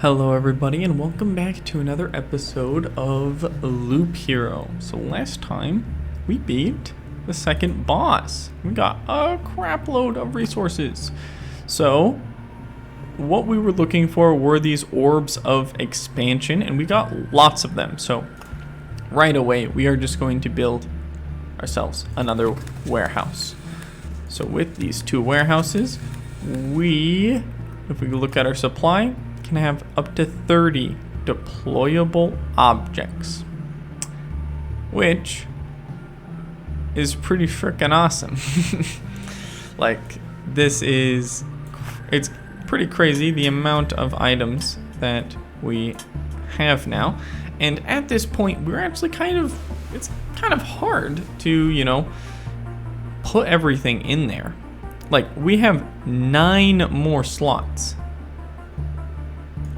Hello everybody and welcome back to another episode of Loop Hero. So last time we beat the second boss. We got a crap load of resources. So what we were looking for were these orbs of expansion and we got lots of them. So right away we are just going to build ourselves another warehouse. So with these two warehouses, if we look at our supply, can have up to 30 deployable objects, which is pretty freaking awesome. Like it's pretty crazy the amount of items that we have now. And at this point we're actually it's kind of hard to, put everything in there. Like we have 9 more slots.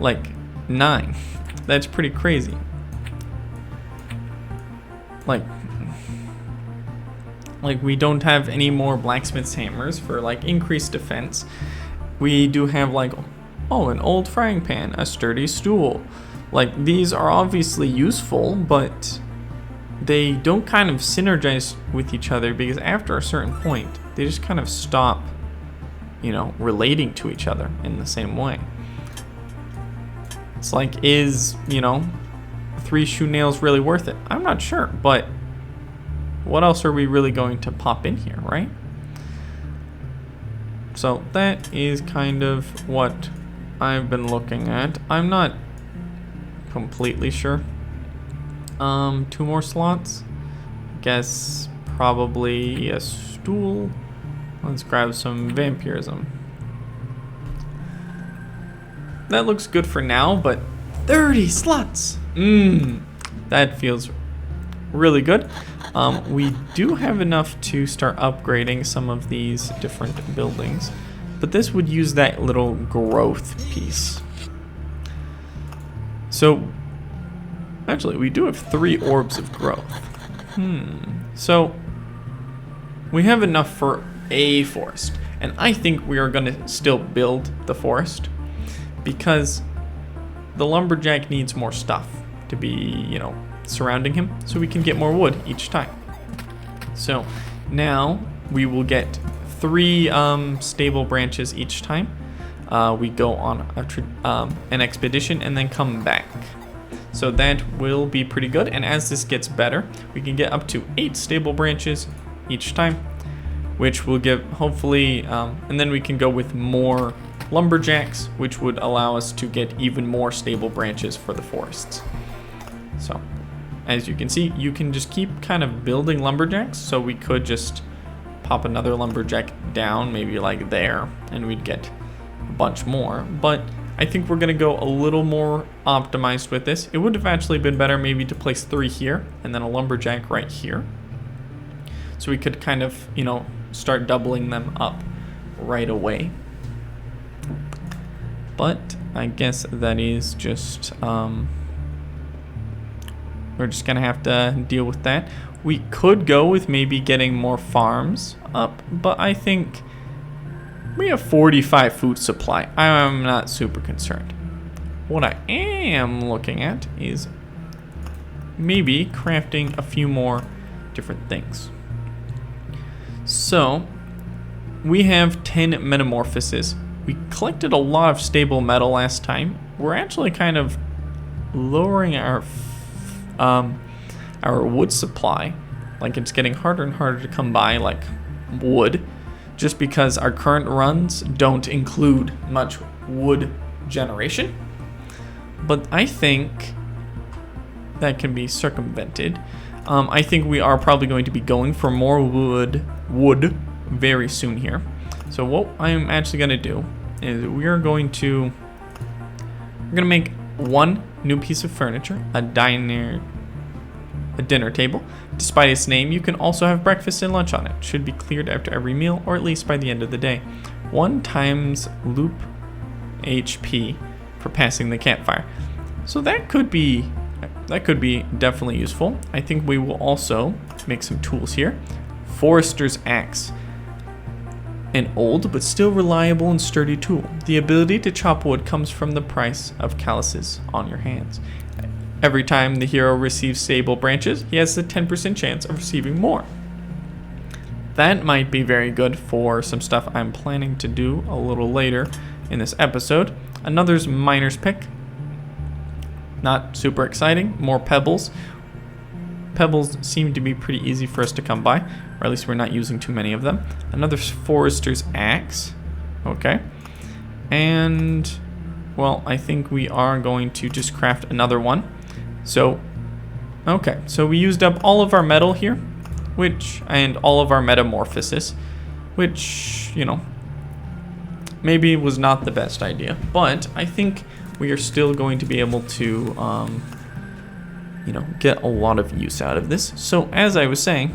Like 9. That's pretty crazy. Like we don't have any more blacksmith's hammers for like increased defense. We do have like, an old frying pan, a sturdy stool. Like these are obviously useful, but they don't kind of synergize with each other because after a certain point, they just kind of stop, relating to each other in the same way. It's like, is, 3 shoe nails really worth it? I'm not sure, but what else are we really going to pop in here, right? So that is kind of what I've been looking at. I'm not completely sure. 2 more slots. Guess probably a stool. Let's grab some vampirism. That looks good for now, but 30 slots. That feels really good. We do have enough to start upgrading some of these different buildings, but this would use that little growth piece. So actually we do have 3 orbs of growth. So we have enough for a forest, and I think we are going to still build the forest because the lumberjack needs more stuff to be, surrounding him, so we can get more wood each time. So now we will get 3 stable branches each time we go on an expedition and then come back. So that will be pretty good, and as this gets better, we can get up to 8 stable branches each time, which will give hopefully, and then we can go with more lumberjacks, which would allow us to get even more stable branches for the forests. So as you can see, you can just keep kind of building lumberjacks. So we could just pop another lumberjack down, maybe like there, and we'd get a bunch more. But I think we're gonna go a little more optimized with this. It would have actually been better maybe to place 3 here and then a lumberjack right here, so we could kind of, start doubling them up right away. But I guess that is just, we're just gonna have to deal with that. We could go with maybe getting more farms up, but I think we have 45 food supply. I'm not super concerned. What I am looking at is maybe crafting a few more different things. So we have 10 metamorphoses. We collected a lot of stable metal last time. We're actually kind of lowering our wood supply. Like it's getting harder and harder to come by like wood, just because our current runs don't include much wood generation. But I think that can be circumvented. I think we are probably going to be going for more wood very soon here. So what I'm actually going to do is we're going to make 1 new piece of furniture, a dinner table. Despite its name, you can also have breakfast and lunch on it. Should be cleared after every meal, or at least by the end of the day. 1 times loop HP for passing the campfire. So that could be definitely useful. I think we will also make some tools here. Forester's axe. An old but still reliable and sturdy tool. The ability to chop wood comes from the price of calluses on your hands. Every time the hero receives stable branches, he has a 10% chance of receiving more. That might be very good for some stuff I'm planning to do a little later in this episode. Another's Miner's Pick. Not super exciting. More pebbles. Pebbles seem to be pretty easy for us to come by, or at least we're not using too many of them. Another Forester's Axe. Okay. And, well, I think we are going to just craft another one. So, okay. So we used up all of our metal here, and all of our metamorphosis, which, you know, maybe was not the best idea. But I think we are still going to be able to, you know, get a lot of use out of this. So as I was saying,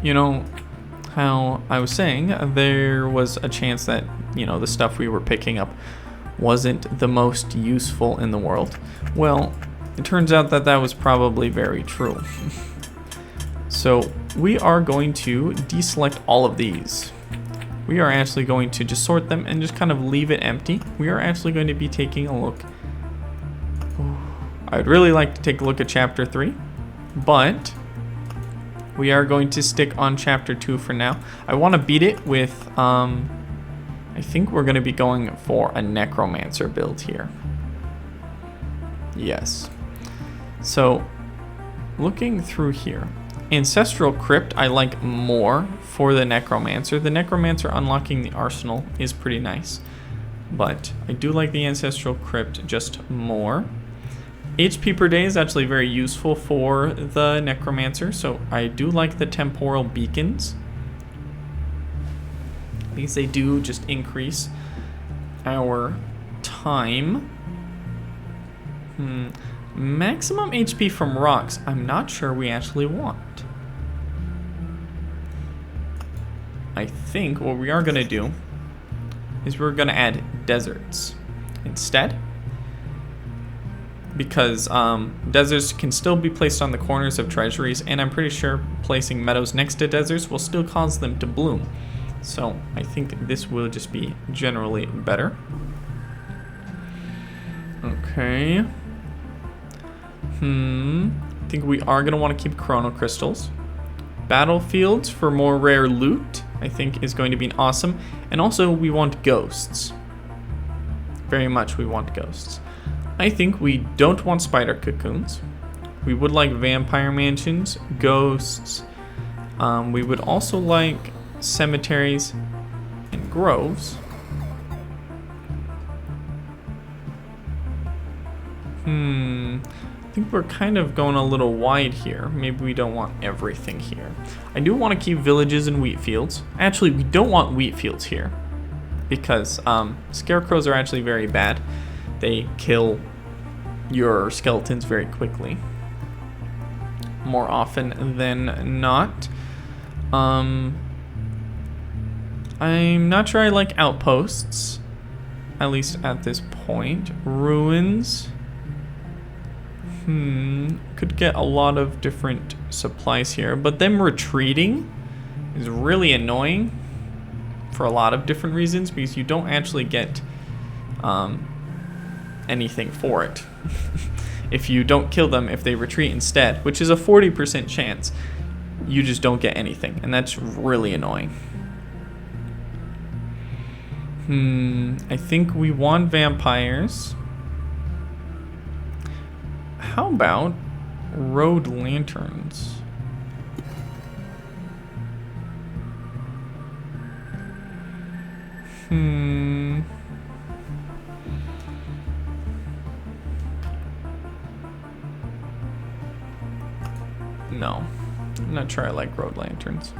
you know, how I was saying, there was a chance that, you know, the stuff we were picking up wasn't the most useful in the world. Well, it turns out that that was probably very true. So we are going to deselect all of these. We are actually going to just sort them and just kind of leave it empty. We are actually going to be taking a look. I would really like to take a look at chapter 3, but we are going to stick on chapter 2 for now. I want to beat it with, I think we're going to be going for a necromancer build here. Yes. So, looking through here, Ancestral Crypt I like more for the necromancer. The necromancer unlocking the arsenal is pretty nice, but I do like the Ancestral Crypt just more. HP per day is actually very useful for the necromancer, so I do like the temporal beacons. These they do just increase our time. Maximum HP from rocks, I'm not sure we actually want. I think what we are going to do is we're going to add deserts instead. Because deserts can still be placed on the corners of treasuries, and I'm pretty sure placing meadows next to deserts will still cause them to bloom. So I think this will just be generally better. Okay. I think we are going to want to keep chrono crystals. Battlefields for more rare loot, I think, is going to be awesome. And also we want ghosts. Very much we want ghosts. I think we don't want spider cocoons. We would like vampire mansions, ghosts. We would also like cemeteries and groves. I think we're kind of going a little wide here. Maybe we don't want everything here. I do want to keep villages and wheat fields. Actually, we don't want wheat fields here because scarecrows are actually very bad. They kill your skeletons very quickly, more often than not. I'm not sure I like outposts, at least at this point. Ruins. Could get a lot of different supplies here, but them retreating is really annoying for a lot of different reasons because you don't actually get anything for it. If you don't kill them, if they retreat instead, which is a 40% chance, you just don't get anything, and that's really annoying. I think we want vampires. How about road lanterns? No, I'm not sure I like road lanterns.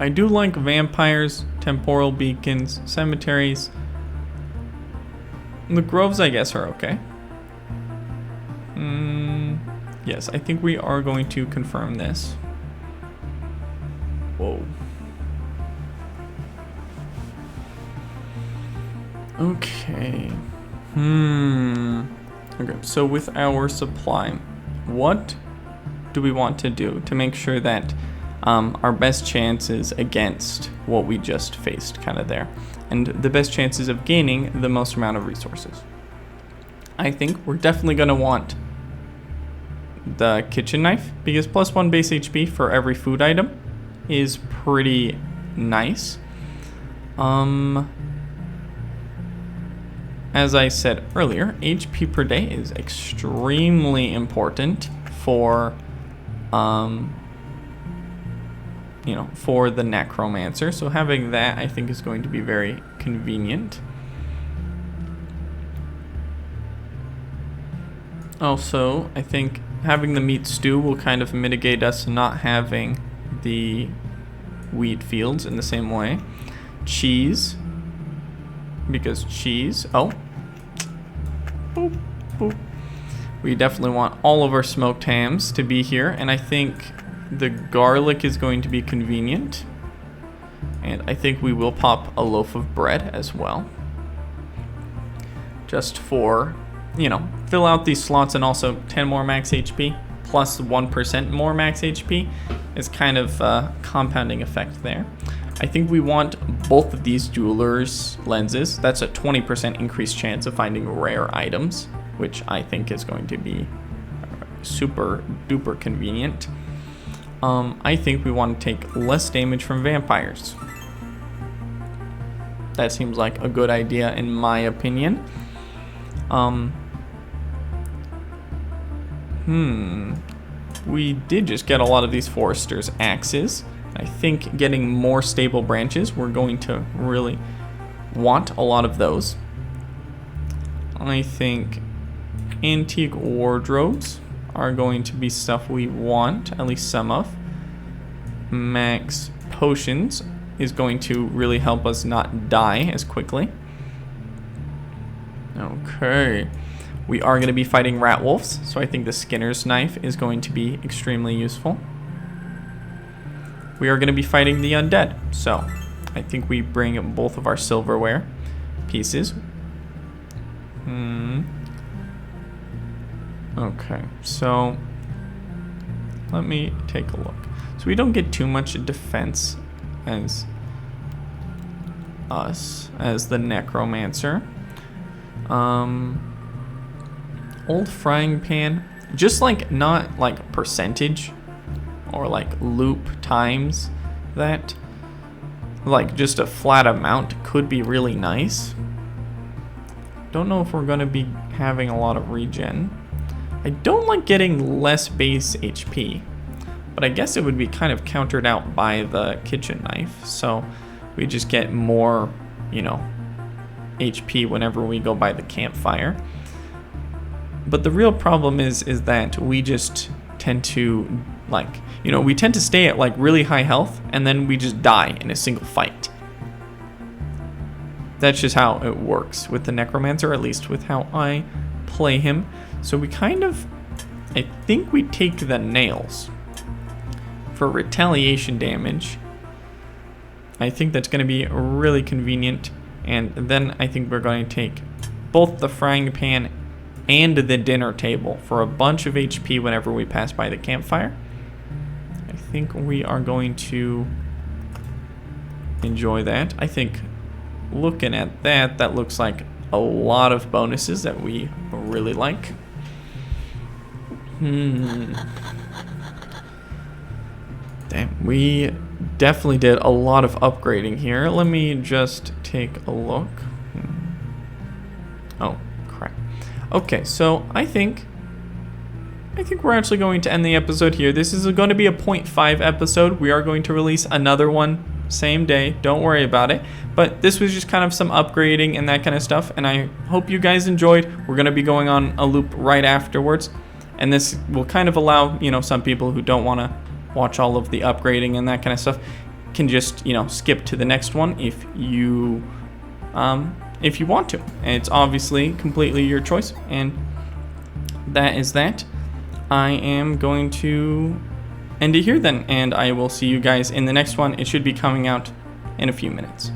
I do like vampires, temporal beacons, cemeteries. The groves, I guess, are okay. Yes, I think we are going to confirm this. Whoa. Okay. Okay, so with our supply, what do we want to do to make sure that our best chances against what we just faced kind of there, and the best chances of gaining the most amount of resources? I think we're definitely going to want the kitchen knife, because +1 base HP for every food item is pretty nice. As I said earlier, HP per day is extremely important for for the necromancer, so having that I think is going to be very convenient. Also, I think having the meat stew will kind of mitigate us not having the wheat fields in the same way. Cheese, because cheese, boop, boop. We definitely want all of our smoked hams to be here, and I think the garlic is going to be convenient. And I think we will pop a loaf of bread as well, just for, fill out these slots, and also 10 more max HP plus 1% more max HP is kind of a compounding effect there. I think we want both of these jeweler's lenses. That's a 20% increased chance of finding rare items, which I think is going to be super duper convenient. I think we want to take less damage from vampires. That seems like a good idea in my opinion. We did just get a lot of these foresters' axes. I think getting more stable branches, we're going to really want a lot of those. I think antique wardrobes are going to be stuff we want, at least some of. Max potions is going to really help us not die as quickly. Okay. We are going to be fighting rat wolves, so I think the Skinner's knife is going to be extremely useful. We are going to be fighting the undead, so I think we bring both of our silverware pieces. Okay, so let me take a look. So we don't get too much defense as us, as the necromancer. Old frying pan, just like not like percentage or like loop times that, like just a flat amount could be really nice. Don't know if we're going to be having a lot of regen. I don't like getting less base HP, but I guess it would be kind of countered out by the kitchen knife. So we just get more, HP whenever we go by the campfire. But the real problem is that we just tend to we tend to stay at like really high health, and then we just die in a single fight. That's just how it works with the necromancer, at least with how I play him. So we I think we take the nails for retaliation damage. I think that's going to be really convenient. And then I think we're going to take both the frying pan and the dinner table for a bunch of HP whenever we pass by the campfire. I think we are going to enjoy that. I think looking at that, that looks like a lot of bonuses that we really like. Damn, we definitely did a lot of upgrading here. Let me just take a look. Oh, crap. Okay, so I think we're actually going to end the episode here. This is going to be a 0.5 episode. We are going to release another one same day. Don't worry about it. But this was just kind of some upgrading and that kind of stuff. And I hope you guys enjoyed. We're going to be going on a loop right afterwards. And this will kind of allow, some people who don't want to watch all of the upgrading and that kind of stuff can just, skip to the next one if you want to. And it's obviously completely your choice. And that is that. I am going to end it here then, and I will see you guys in the next one. It should be coming out in a few minutes.